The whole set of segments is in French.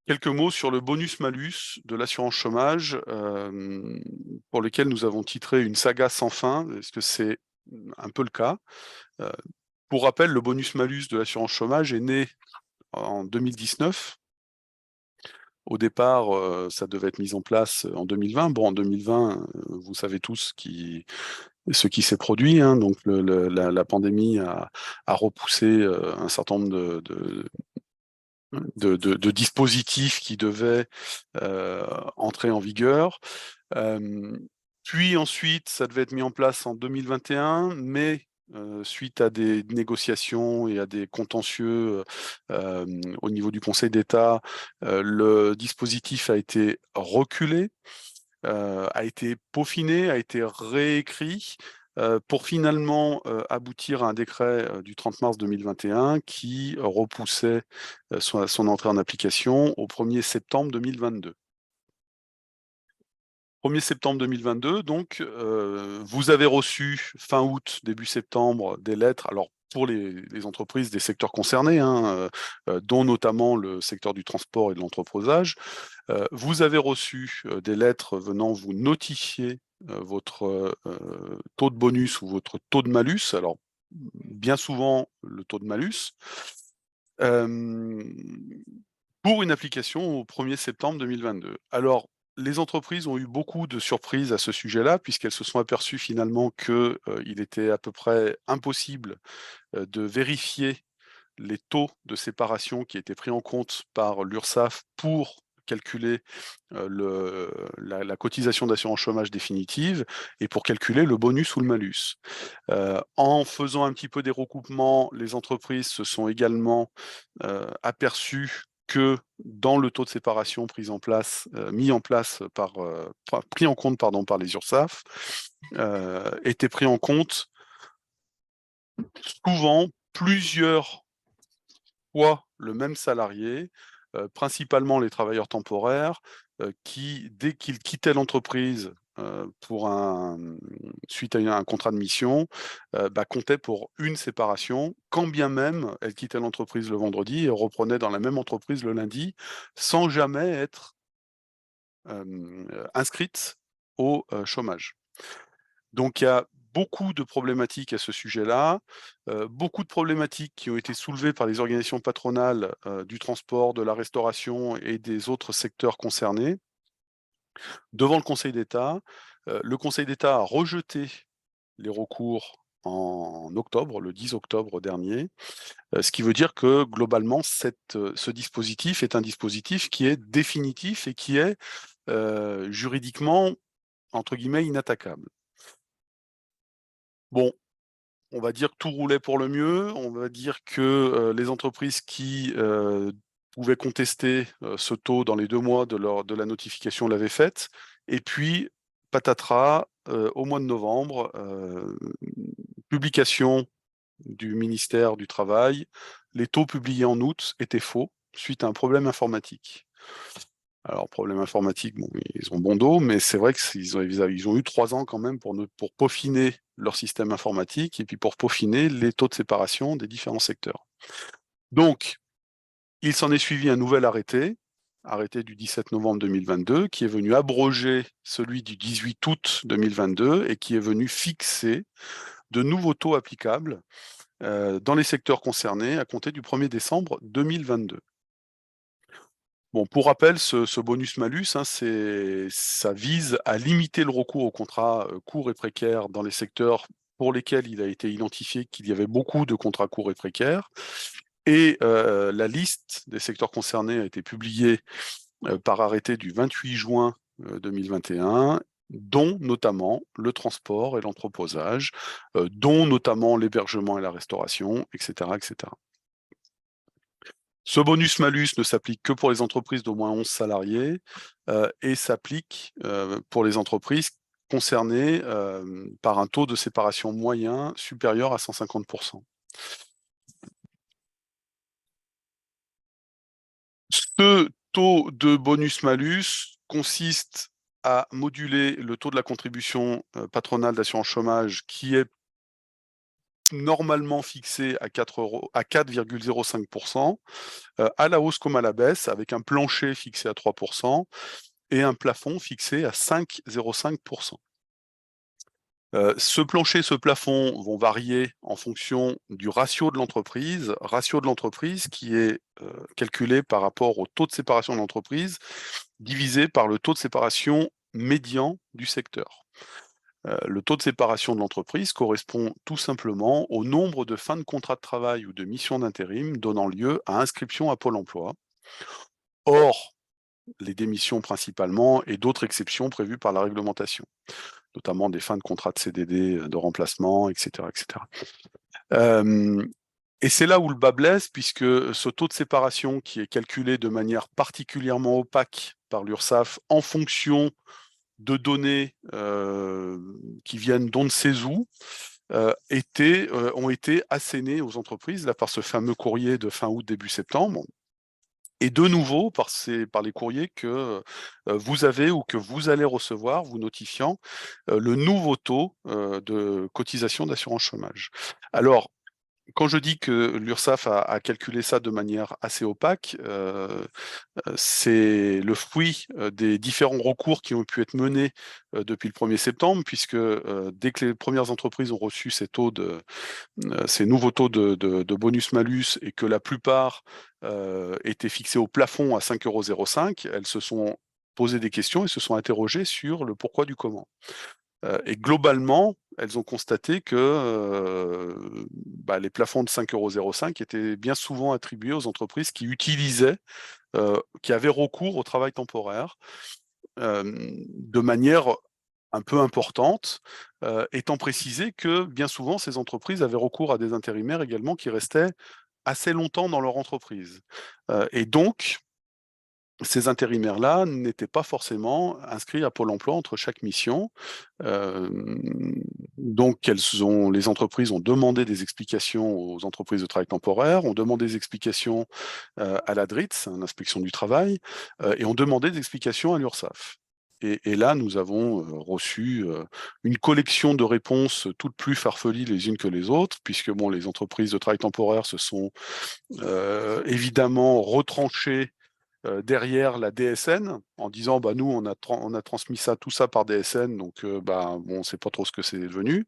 Quelques mots sur le bonus-malus de l'assurance chômage, pour lequel nous avons titré une saga sans fin, parce que c'est, un peu le cas. Heu, pour rappel, le bonus-malus de l'assurance chômage est né en 2019. Au départ, ça devait être mis en place, en 2020. Bon, en 2020, vous savez tous ce qui s'est produit, hein, donc la pandémie a repoussé, un certain nombre de dispositifs qui devaient, entrer en vigueur. Hem, Puis ensuite, ça devait être mis en place en 2021, mais suite à des négociations et à des contentieux, au niveau du Conseil d'État, le dispositif a été reculé, a été peaufiné, a été réécrit, pour finalement, aboutir à un décret, du 30 mars 2021 qui repoussait, son entrée en application au 1er septembre 2022. 1er septembre 2022 donc, vous avez reçu fin août, début septembre des lettres, alors pour les entreprises des secteurs concernés, hein, dont notamment le secteur du transport et de l'entreposage. Vous avez reçu, des lettres venant vous notifier, votre, taux de bonus ou votre taux de malus, alors bien souvent le taux de malus, hem, pour une application au 1er septembre 2022. Alors, les entreprises ont eu beaucoup de surprises à ce sujet-là, puisqu'elles se sont aperçues finalement que, il était à peu près impossible, de vérifier les taux de séparation qui étaient pris en compte par l'URSSAF pour calculer, la cotisation d'assurance chômage définitive et pour calculer le bonus ou le malus. En faisant un petit peu des recoupements, les entreprises se sont également, aperçues que dans le taux de séparation mis en place par, enfin pris en compte pardon par les URSSAF, était pris en compte souvent plusieurs fois le même salarié, principalement les travailleurs temporaires, qui dès qu'ils quittaient l'entreprise, pour suite à un contrat de mission, bah, comptaient pour une séparation, quand bien même elles quittaient l'entreprise le vendredi et reprenaient dans la même entreprise le lundi, sans jamais être, inscrites au, chômage. Donc il y a beaucoup de problématiques à ce sujet-là, beaucoup de problématiques qui ont été soulevées par les organisations patronales, du transport, de la restauration et des autres secteurs concernés, devant le Conseil d'État. Le Conseil d'État a rejeté les recours en octobre, le 10 octobre dernier, ce qui veut dire que globalement ce dispositif est un dispositif qui est définitif et qui est, juridiquement, entre guillemets, «inattaquable». Bon, on va dire que tout roulait pour le mieux. On va dire que, les entreprises qui, pouvaient contester, ce taux dans les 2 mois de la notification l'avaient fait et puis patatras, au mois de novembre, publication du ministère du Travail, les taux publiés en août étaient faux, suite à un problème informatique. Alors problème informatique, bon, ils ont bon dos, mais c'est vrai que ils ont eu 3 ans quand même pour peaufiner leur système informatique et puis pour peaufiner les taux de séparation des différents secteurs. Donc, il s'en est suivi un nouvel arrêté, arrêté du 17 novembre 2022, qui est venu abroger celui du 18 août 2022 et qui est venu fixer de nouveaux taux applicables, dans les secteurs concernés à compter du 1er décembre 2022. Bon, pour rappel, ce bonus-malus, hein, ça vise à limiter le recours aux contrats, courts et précaires dans les secteurs pour lesquels il a été identifié qu'il y avait beaucoup de contrats courts et précaires et la liste des secteurs concernés a été publiée, par arrêté du 28 juin, 2021, dont notamment le transport et l'entreposage, dont notamment l'hébergement et la restauration et cetera et cetera. Ce bonus-malus ne s'applique que pour les entreprises d'au moins 11 salariés, et s'applique, pour les entreprises concernées, par un taux de séparation moyen supérieur à 150. Ce taux de bonus-malus consiste à moduler le taux de la contribution, patronale d'assurance chômage qui est normalement fixé à 4,05%, à la hausse comme à la baisse, avec un plancher fixé à 3% et un plafond fixé à 5,05%. Ce plancher, ce plafond vont varier en fonction du ratio de l'entreprise qui est calculé par rapport au taux de séparation de l'entreprise, divisé par le taux de séparation médian du secteur. Le taux de séparation de l'entreprise correspond tout simplement au nombre de fins de contrat de travail ou de missions d'intérim donnant lieu à inscription à Pôle emploi, hors les démissions principalement et d'autres exceptions prévues par la réglementation, notamment des fins de contrat de CDD, de remplacement, etc. etc. Et c'est là où le bas blesse, puisque ce taux de séparation qui est calculé de manière particulièrement opaque par l'URSSAF en fonction de données qui viennent d'on ne sait où, ont été assénées aux entreprises là, par ce fameux courrier de fin août, début septembre. Et de nouveau, par les courriers que vous avez ou que vous allez recevoir, vous notifiant le nouveau taux de cotisation d'assurance chômage. Alors, quand je dis que l'URSSAF a calculé ça de manière assez opaque, c'est le fruit des différents recours qui ont pu être menés depuis le 1er septembre, puisque dès que les premières entreprises ont reçu ces nouveaux taux de bonus-malus et que la plupart étaient fixés au plafond à 5,05 €, elles se sont posé des questions et se sont interrogées sur le pourquoi du comment. Et globalement, elles ont constaté que les plafonds de 5,05 € étaient bien souvent attribués aux entreprises qui utilisaient, qui avaient recours au travail temporaire de manière un peu importante, étant précisé que bien souvent ces entreprises avaient recours à des intérimaires également qui restaient assez longtemps dans leur entreprise. Et donc, ces intérimaires-là n'étaient pas forcément inscrits à Pôle emploi entre chaque mission. Donc les entreprises ont demandé des explications aux entreprises de travail temporaire, ont demandé des explications à la DRITS, l'inspection du travail, et ont demandé des explications à l'URSSAF. Et là, nous avons reçu une collection de réponses toutes plus farfelues les unes que les autres, puisque bon, les entreprises de travail temporaire se sont évidemment retranchées derrière la DSN en disant bah nous on a transmis tout ça par DSN, donc bon, on ne sait pas trop ce que c'est devenu.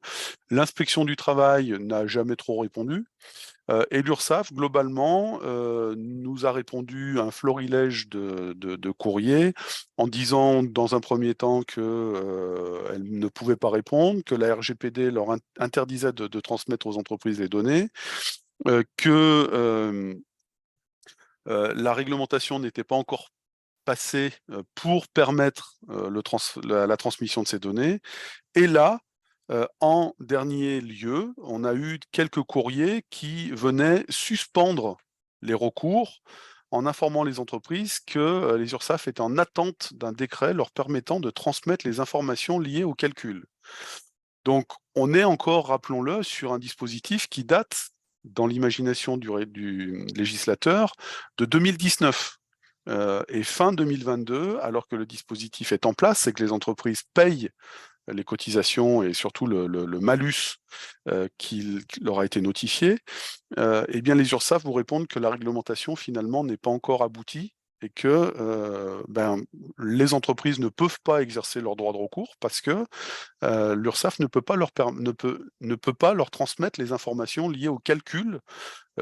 L'inspection du travail n'a jamais trop répondu. Et l'URSSAF, globalement, nous a répondu un florilège de courriers en disant, dans un premier temps, qu'elle ne pouvait pas répondre, que la RGPD leur interdisait de transmettre aux entreprises les données, que la réglementation n'était pas encore passée pour permettre la transmission de ces données. Et là, en dernier lieu, on a eu quelques courriers qui venaient suspendre les recours en informant les entreprises que les URSSAF étaient en attente d'un décret leur permettant de transmettre les informations liées au calcul. Donc, on est encore, rappelons-le, sur un dispositif qui date, dans l'imagination du législateur, de 2019. Et fin 2022, alors que le dispositif est en place, c'est que les entreprises payent les cotisations et surtout le malus qui leur a été notifié, eh bien les URSSAF vous répondent que la réglementation finalement n'est pas encore aboutie et que les entreprises ne peuvent pas exercer leur droit de recours parce que l'URSSAF ne peut pas leur transmettre les informations liées au calcul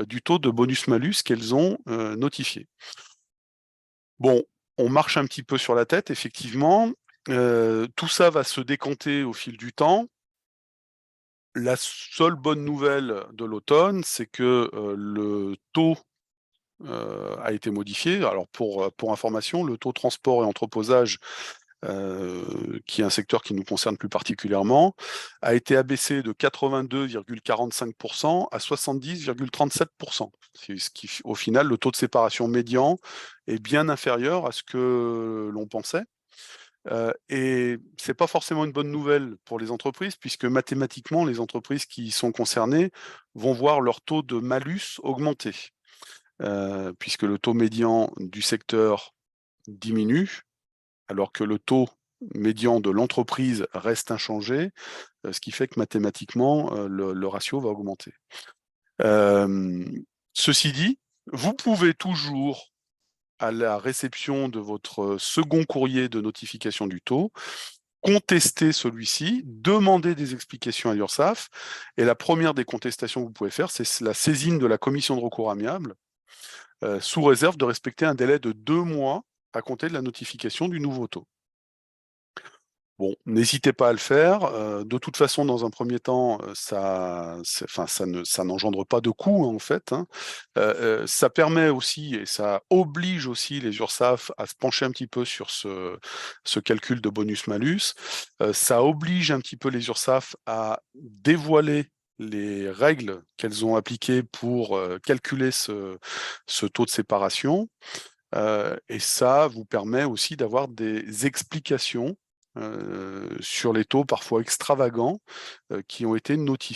du taux de bonus-malus qu'elles ont notifié. Bon, on marche un petit peu sur la tête, effectivement. Tout ça va se décanter au fil du temps. La seule bonne nouvelle de l'automne, c'est que le taux a été modifié. Alors pour information, le taux transport et entreposage, qui est un secteur qui nous concerne plus particulièrement, a été abaissé de 82,45% à 70,37%. Ce qui, au final, le taux de séparation médian est bien inférieur à ce que l'on pensait. Et c'est pas forcément une bonne nouvelle pour les entreprises, puisque mathématiquement, les entreprises qui sont concernées vont voir leur taux de malus augmenter, puisque le taux médian du secteur diminue, alors que le taux médian de l'entreprise reste inchangé, ce qui fait que mathématiquement, le ratio va augmenter. Ceci dit, vous pouvez toujours, à la réception de votre second courrier de notification du taux, contester celui-ci, demander des explications à l'URSSAF, et la première des contestations que vous pouvez faire, c'est la saisine de la commission de recours amiable, sous réserve de respecter un délai de 2 mois à compter de la notification du nouveau taux. Bon, n'hésitez pas à le faire. De toute façon, dans un premier temps, ça n'engendre pas de coût, hein, en fait, hein. Ça permet aussi et ça oblige aussi les URSSAF à se pencher un petit peu sur ce calcul de bonus-malus. Ça oblige un petit peu les URSSAF à dévoiler les règles qu'elles ont appliquées pour, calculer ce taux de séparation. Et ça vous permet aussi d'avoir des explications sur les taux parfois extravagants qui ont été notifiés.